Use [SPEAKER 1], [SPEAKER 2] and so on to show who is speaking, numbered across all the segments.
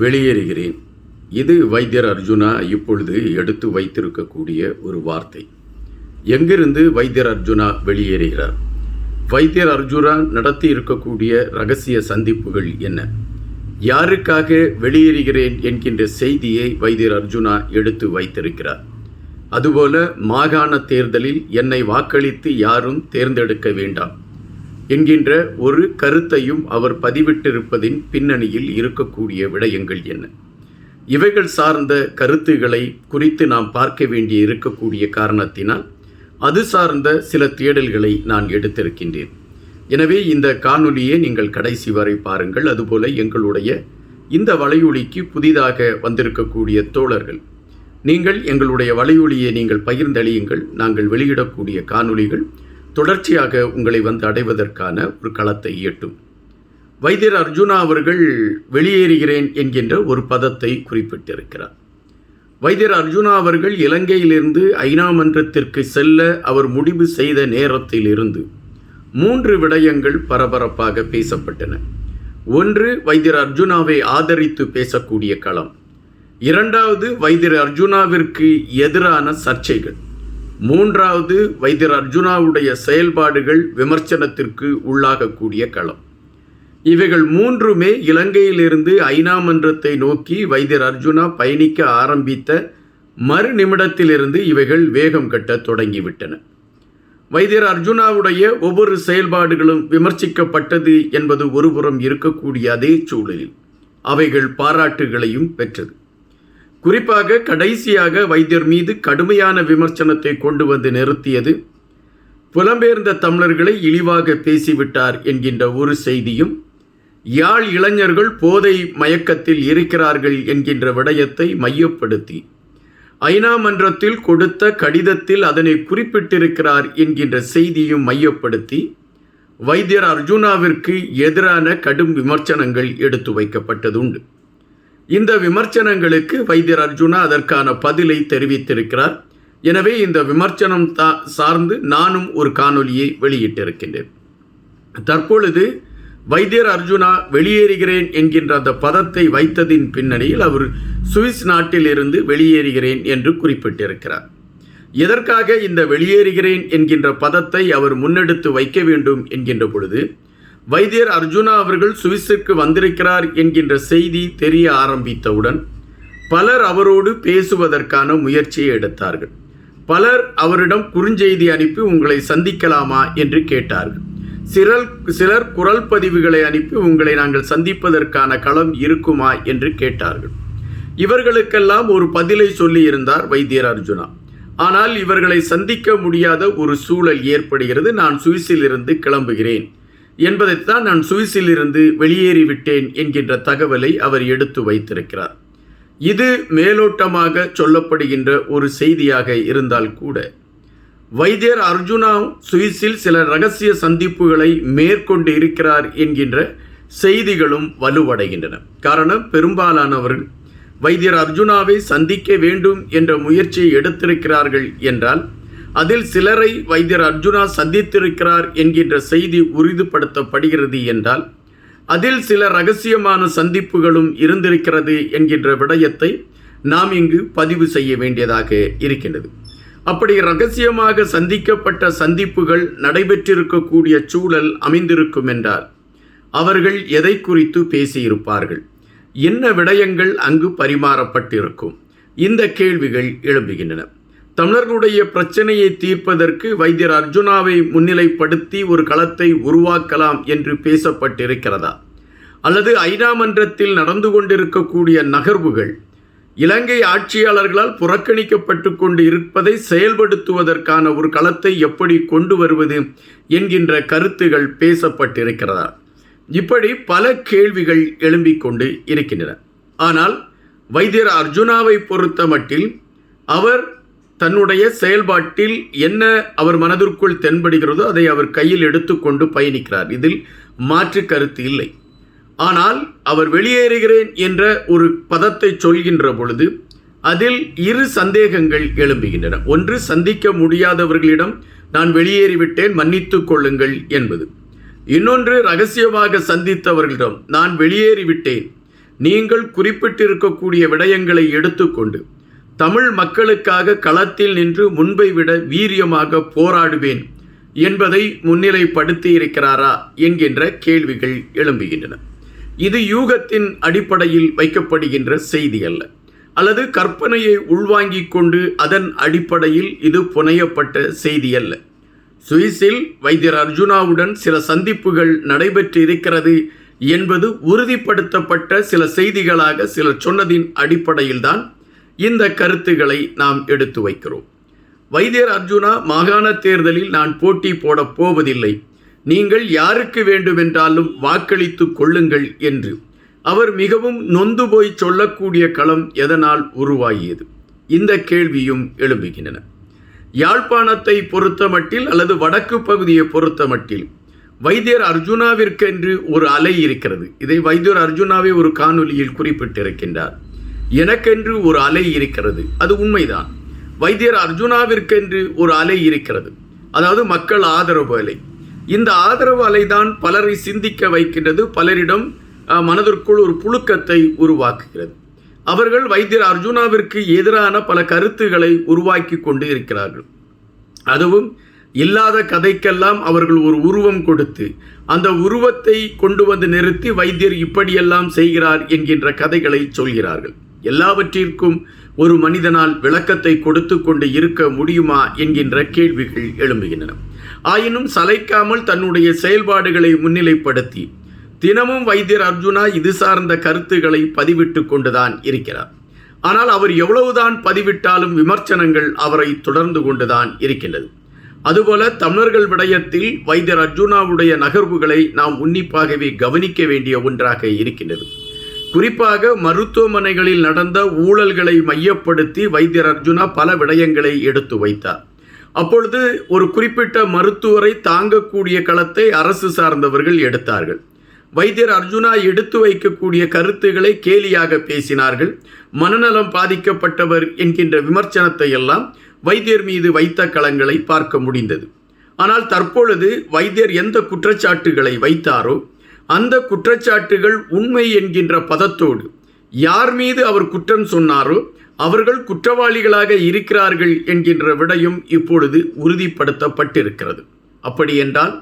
[SPEAKER 1] வெளியேறுகிறேன். இது வைத்தியர் அர்ஜுனா இப்பொழுது எடுத்து வைத்திருக்கக்கூடிய ஒரு வார்த்தை. எங்கிருந்து வைத்தியர் அர்ஜுனா வெளியேறுகிறார்? வைத்தியர் அர்ஜுனா நடத்தி இருக்கக்கூடிய இரகசிய சந்திப்புகள் என்ன? யாருக்காக வெளியேறுகிறேன் என்கின்ற செய்தியை வைத்தியர் அர்ஜுனா எடுத்து வைத்திருக்கிறார். அதுபோல மாகாண தேர்தலில் என்னை வாக்களித்து யாரும் தேர்ந்தெடுக்க வேண்டாம் என்கின்ற ஒரு கருத்தையும் அவர் பதிவிட்டிருப்பதின் பின்னணியில் இருக்கக்கூடிய விடயங்கள் என்ன? இவைகள் சார்ந்த கருத்துக்களை குறித்து நாம் பார்க்க வேண்டிய இருக்கக்கூடிய காரணத்தினால் அது சார்ந்த சில தேடல்களை நான் எடுத்திருக்கின்றேன். எனவே இந்த காணொலியை நீங்கள் கடைசி வரை பாருங்கள். அதுபோல எங்களுடைய இந்த வலையொலிக்கு புதிதாக வந்திருக்கக்கூடிய தோழர்கள், நீங்கள் எங்களுடைய வலையொலியை நீங்கள் பகிர்ந்தளியுங்கள். நாங்கள் வெளியிடக்கூடிய காணொலிகள் தொடர்ச்சியாக உங்களை வந்து அடைவதற்கான ஒரு களத்தை ஈட்டும். வைத்தியர் அர்ஜுனா அவர்கள் வெளியேறுகிறேன் என்கின்ற ஒரு பதத்தை குறிப்பிட்டிருக்கிறார். வைத்தியர் அர்ஜுனா அவர்கள் இலங்கையிலிருந்து ஐநா மன்றத்திற்கு செல்ல அவர் முடிவு செய்த நேரத்திலிருந்து 3 விடயங்கள் பரபரப்பாக பேசப்பட்டன. ஒன்று, வைத்தியர் அர்ஜுனாவை ஆதரித்து பேசக்கூடிய களம். இரண்டாவது, வைத்தியர் அர்ஜுனாவிற்கு எதிரான சர்ச்சைகள். மூன்றாவது, வைத்தியர் அர்ஜுனாவுடைய செயல்பாடுகள் விமர்சனத்திற்கு உள்ளாகக்கூடிய களம். இவைகள் மூன்றுமே இலங்கையிலிருந்து ஐநா மன்றத்தை நோக்கி வைத்தியர் அர்ஜுனா பயணிக்க ஆரம்பித்த மறு நிமிடத்திலிருந்து இவைகள் வேகம் கட்ட தொடங்கிவிட்டன. வைத்தியர் அர்ஜுனாவுடைய ஒவ்வொரு செயல்பாடுகளும் விமர்சிக்கப்பட்டது என்பது ஒருபுறம் இருக்கக்கூடிய அதே சூழலில் அவைகள் பாராட்டுகளையும் பெற்றது. குறிப்பாக கடைசியாக வைத்தியர் மீது கடுமையான விமர்சனத்தை கொண்டு வந்து நிறுத்தியது புலம்பெயர்ந்த தமிழர்களை இழிவாக பேசிவிட்டார் என்கின்ற ஒரு செய்தியும், யாழ் இளைஞர்கள் போதை மயக்கத்தில் இருக்கிறார்கள் என்கின்ற விடயத்தை மையப்படுத்தி ஐநா மன்றத்தில் கொடுத்த கடிதத்தில் அதனை குறிப்பிட்டிருக்கிறார் என்கின்ற செய்தியும் மையப்படுத்தி வைத்தியர் அர்ஜுனாவிற்கு எதிரான கடும் விமர்சனங்கள் எடுத்து வைக்கப்பட்டதுண்டு. இந்த விமர்சனங்களுக்கு வைத்தியர் அர்ஜுனா அதற்கான பதிலை தெரிவித்திருக்கிறார். எனவே இந்த விமர்சனம் சார்ந்து நானும் ஒரு காணொலியை வெளியிட்டிருக்கின்றேன். தற்பொழுது வைத்தியர் அர்ஜுனா வெளியேறுகிறேன் என்கின்ற அந்த பதத்தை வைத்ததின் பின்னணியில் அவர் சுவிஸ் நாட்டில் இருந்து வெளியேறுகிறேன் என்று குறிப்பிட்டிருக்கிறார். எதற்காக இந்த வெளியேறுகிறேன் என்கின்ற பதத்தை அவர் முன்னெடுத்து வைக்க வேண்டும் என்கின்ற பொழுது, வைத்தியர் அர்ஜுனா அவர்கள் சுவிஸுக்கு வந்திருக்கிறார் என்கின்ற செய்தி தெரிய ஆரம்பித்தவுடன் பலர் அவரோடு பேசுவதற்கான முயற்சியை எடுத்தார்கள். பலர் அவரிடம் குறுஞ்செய்தி அனுப்பி உங்களை சந்திக்கலாமா என்று கேட்டார்கள். சிலர் குரல் பதிவுகளை அனுப்பி உங்களை நாங்கள் சந்திப்பதற்கான களம் இருக்குமா என்று கேட்டார்கள். இவர்களுக்கெல்லாம் ஒரு பதிலை சொல்லியிருந்தார் வைத்தியர் அர்ஜுனா. ஆனால் இவர்களை சந்திக்க முடியாத ஒரு சூழல் ஏற்படுகிறது. நான் சுவிஸில் இருந்து கிளம்புகிறேன் என்பதைத்தான், நான் சுவிஸில் இருந்து வெளியேறிவிட்டேன் என்கின்ற தகவலை அவர் எடுத்து வைத்திருக்கிறார். இது மேலோட்டமாக சொல்லப்படுகின்ற ஒரு செய்தியாக இருந்தால் கூட, வைத்தியர் அர்ஜுனா சுவிஸில் சில இரகசிய சந்திப்புகளை மேற்கொண்டு இருக்கிறார் என்கின்ற செய்திகளும் வலுவடைகின்றன. காரணம், பெரும்பாலானவர்கள் வைத்தியர் அர்ஜுனாவை சந்திக்க வேண்டும் என்ற முயற்சியை எடுத்திருக்கிறார்கள் என்றால் அதில் சிலரை வைத்தியர் அர்ஜுனா சந்தித்திருக்கிறார் என்கின்ற செய்தி உறுதிப்படுத்தப்படுகிறது என்றால் அதில் சில இரகசியமான சந்திப்புகளும் இருந்திருக்கிறது என்கின்ற விடயத்தை நாம் இங்கு பதிவு செய்ய வேண்டியதாக இருக்கின்றது. அப்படி இரகசியமாக சந்திக்கப்பட்ட சந்திப்புகள் நடைபெற்றிருக்கக்கூடிய சூழல் அமைந்திருக்கும் என்றால் அவர்கள் எதை குறித்து பேசியிருப்பார்கள்? என்ன விடயங்கள் அங்கு பரிமாறப்பட்டிருக்கும்? இந்த கேள்விகள் எழும்புகின்றன. தமிழர்களுடைய பிரச்சனையை தீர்ப்பதற்கு வைத்தியர் அர்ஜுனாவை முன்னிலைப்படுத்தி ஒரு களத்தை உருவாக்கலாம் என்று பேசப்பட்டிருக்கிறதா? அல்லது ஐநா மன்றத்தில் நடந்து கொண்டிருக்கக்கூடிய நகர்வுகள் இலங்கை ஆட்சியாளர்களால் புறக்கணிக்கப்பட்டு கொண்டு இருப்பதை செயல்படுத்துவதற்கான ஒரு களத்தை எப்படி கொண்டு வருவது என்கின்ற கருத்துகள் பேசப்பட்டிருக்கிறதா? இப்படி பல கேள்விகள் எழும்பிக் கொண்டு இருக்கின்றன. ஆனால் வைத்தியர் அர்ஜுனாவை பொறுத்த மட்டில் அவர் தன்னுடைய செயல்பாட்டில் என்ன அவர் மனதிற்குள் தென்படுகிறதோ அதை அவர் கையில் எடுத்துக்கொண்டு பயணிக்கிறார். இதில் மாற்று கருத்து இல்லை. ஆனால் அவர் வெளியேறுகிறேன் என்ற ஒரு பதத்தை சொல்கின்ற பொழுது அதில் 2 சந்தேகங்கள் எழும்புகின்றன. ஒன்று, சந்திக்க முடியாதவர்களிடம் நான் வெளியேறிவிட்டேன், மன்னித்துக் கொள்ளுங்கள் என்பது. இன்னொன்று, ரகசியமாக சந்தித்தவர்களிடம் நான் வெளியேறிவிட்டேன், நீங்கள் குறிப்பிட்டிருக்கக்கூடிய விடயங்களை எடுத்துக்கொண்டு தமிழ் மக்களுக்காக களத்தில் நின்று முன்பை விட வீரியமாக போராடுவேன் என்பதை முன்னிலைப்படுத்தி இருக்கிறாரா என்கின்ற கேள்விகள் எழும்புகின்றன. இது யூகத்தின் அடிப்படையில் வைக்கப்படுகின்ற செய்தி அல்ல, அல்லது கற்பனையை உள்வாங்கிக் கொண்டு அதன் அடிப்படையில் இது புனையப்பட்ட செய்தி அல்ல. சுவிஸில் வைத்தியர் அர்ஜுனாவுடன் சில சந்திப்புகள் நடைபெற்று இருக்கிறது என்பது உறுதிப்படுத்தப்பட்ட சில செய்திகளாக சிலர் சொன்னதின் அடிப்படையில்தான் இந்த கருத்துக்களை நாம் எடுத்து வைக்கிறோம். வைத்தியர் அர்ஜுனா மாகாண தேர்தலில் நான் போட்டி போடப் போவதில்லை, நீங்கள் யாருக்கு வேண்டுமென்றாலும் வாக்களித்து கொள்ளுங்கள் என்று அவர் மிகவும் நொந்து போய் சொல்லக்கூடிய களம் எதனால் உருவாகியது? இந்த கேள்வியும் எழும்புகின்றன. யாழ்ப்பாணத்தை பொறுத்தமட்டில் அல்லது வடக்கு பகுதியை பொறுத்தமட்டில் வைத்தியர் அர்ஜுனாவிற்கென்று ஒரு அலை இருக்கிறது. இதை வைத்தியர் அர்ஜுனாவே ஒரு காணொலியில் குறிப்பிட்டிருக்கின்றார். எனக்கென்று ஒரு அலை இருக்கிறது, அது உண்மைதான். வைத்தியர் அர்ஜுனாவிற்கென்று ஒரு அலை இருக்கிறது, அதாவது மக்கள் ஆதரவு அலை. இந்த ஆதரவு அலைதான் பலரை சிந்திக்க வைக்கின்றது, பலரிடம் மனதிற்குள் ஒரு புழுக்கத்தை உருவாக்குகிறது. அவர்கள் வைத்தியர் அர்ஜுனாவிற்கு எதிரான பல கருத்துக்களை உருவாக்கி கொண்டு இருக்கிறார்கள். அதுவும் இல்லாத கதைக்கெல்லாம் அவர்கள் ஒரு உருவம் கொடுத்து அந்த உருவத்தை கொண்டு வந்து நிறுத்தி வைத்தியர் இப்படியெல்லாம் செய்கிறார் என்கின்ற கதைகளை சொல்கிறார்கள். எல்லாவற்றிற்கும் ஒரு மனிதனால் விளக்கத்தை கொடுத்து கொண்டு இருக்க முடியுமா என்கின்ற கேள்விகள் எழும்புகின்றன. ஆயினும் சளைக்காமல் தன்னுடைய செயல்பாடுகளை முன்னிலைப்படுத்தி தினமும் வைத்தியர் அர்ஜுனா இது சார்ந்த கருத்துக்களை பதிவிட்டு கொண்டுதான் இருக்கிறார். ஆனால் அவர் எவ்வளவுதான் பதிவிட்டாலும் விமர்சனங்கள் அவரை தொடர்ந்து கொண்டுதான் இருக்கின்றது. அதுபோல தமிழர்கள் விடயத்தில் வைத்தியர் அர்ஜுனாவுடைய நகர்வுகளை நாம் உன்னிப்பாகவே கவனிக்க வேண்டிய ஒன்றாக இருக்கின்றது. குறிப்பாக மருத்துவமனைகளில் நடந்த ஊழல்களை மையப்படுத்தி வைத்தியர் அர்ஜுனா பல விடயங்களை எடுத்து வைத்தார். அப்பொழுது ஒரு குறிப்பிட்ட மருத்துவரை தாங்கக்கூடிய களத்தை அரசு சார்ந்தவர்கள் எடுத்தார்கள். வைத்தியர் அர்ஜுனா எடுத்து வைக்கக்கூடிய கருத்துக்களை கேலியாக பேசினார்கள். மனநலம் பாதிக்கப்பட்டவர் என்கின்ற விமர்சனத்தை எல்லாம் வைத்தியர் மீது வைத்த களங்களை பார்க்க முடிந்தது. ஆனால் தற்பொழுது வைத்தியர் எந்த குற்றச்சாட்டுகளை வைத்தாரோ அந்த குற்றச்சாட்டுகள் உண்மை என்கின்ற பதத்தோடு யார் மீது அவர் குற்றம் சொன்னாரோ அவர்கள் குற்றவாளிகளாக இருக்கிறார்கள் என்கின்ற விடயம் இப்பொழுது உறுதிப்படுத்தப்பட்டிருக்கிறது. அப்படி என்றால்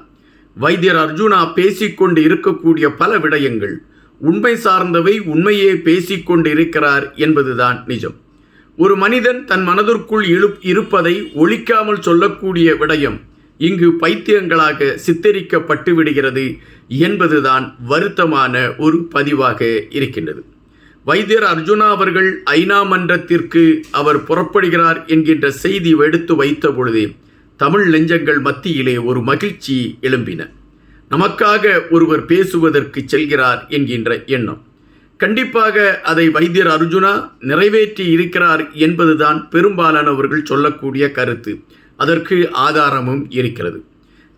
[SPEAKER 1] வைத்தியர் அர்ஜுனா பேசிக்கொண்டு இருக்கக்கூடிய பல விடயங்கள் உண்மை சார்ந்தவை, உண்மையே பேசிக்கொண்டு இருக்கிறார் என்பதுதான் நிஜம். ஒரு மனிதன் தன் மனதிற்குள் இருப்பதை ஒழிக்காமல் சொல்லக்கூடிய விடயம் இங்கு பைத்தியங்களாக சித்தரிக்கப்பட்டு விடுகிறது என்பதுதான் வருத்தமான ஒரு பதிவாக இருக்கின்றது. வைத்தியர் அர்ஜுனா அவர்கள் ஐநா மன்றத்திற்கு அவர் புறப்படுகிறார் என்கின்ற செய்தி எடுத்து வைத்த பொழுதே தமிழ் நெஞ்சங்கள் மத்தியிலே ஒரு மகிழ்ச்சி எழும்பின. நமக்காக ஒருவர் பேசுவதற்கு செல்கிறார் என்கின்ற எண்ணம். கண்டிப்பாக அதை வைத்தியர் அர்ஜுனா நிறைவேற்றி இருக்கிறார் என்பதுதான் பெரும்பாலானவர்கள் சொல்லக்கூடிய கருத்து. அதற்கு ஆதாரமும் இருக்கிறது.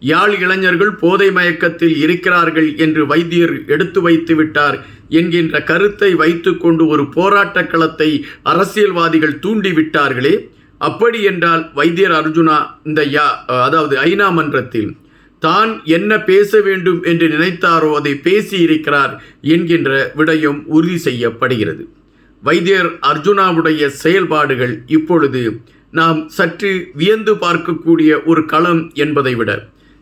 [SPEAKER 1] யாழ் இளைஞர்கள் போதை மயக்கத்தில் இருக்கிறார்கள் என்று வைத்தியர் எடுத்து வைத்து விட்டார் என்கின்ற கருத்தை வைத்துக்கொண்டு ஒரு போராட்ட களத்தை அரசியல்வாதிகள் தூண்டிவிட்டார்களே, அப்படி என்றால் வைத்தியர் அர்ஜுனா இந்த அதாவது ஐநா மன்றத்தில் தான் என்ன பேச வேண்டும் என்று நினைத்தாரோ அதை பேசி இருக்கிறார் என்கின்ற விடயம் உறுதி செய்யப்படுகிறது. வைத்தியர் அர்ஜுனாவுடைய செயல்பாடுகள் இப்பொழுது நாம் சற்று வியந்து பார்க்கக்கூடிய ஒரு களம் என்பதை விட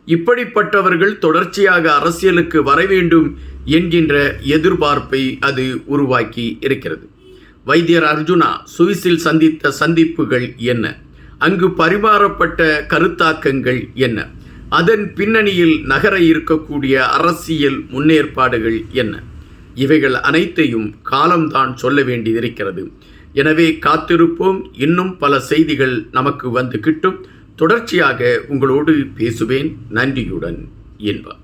[SPEAKER 1] இப்படிப்பட்டவர்கள் தொடர்ச்சியாக அரசியலுக்கு வர வேண்டும் என்கின்ற எதிர்பார்ப்பை அது உருவாக்கி இருக்கிறது. வைத்தியர் அர்ஜுனா சுவிஸில் சந்தித்த சந்திப்புகள் என்ன, அங்கு பரிமாறப்பட்ட கருத்தாக்கங்கள் என்ன, அதன் பின்னணியில் நகர இருக்கக்கூடிய அரசியல் முன்னேற்பாடுகள் என்ன, இவைகள் அனைத்தையும் காலம்தான் சொல்ல வேண்டியிருக்கிறது. எனவே காத்திருப்போம். இன்னும் பல செய்திகள் நமக்கு வந்து கிட்டும். தொடர்ச்சியாக உங்களோடு பேசுவேன். நன்றியுடன் என்பார்.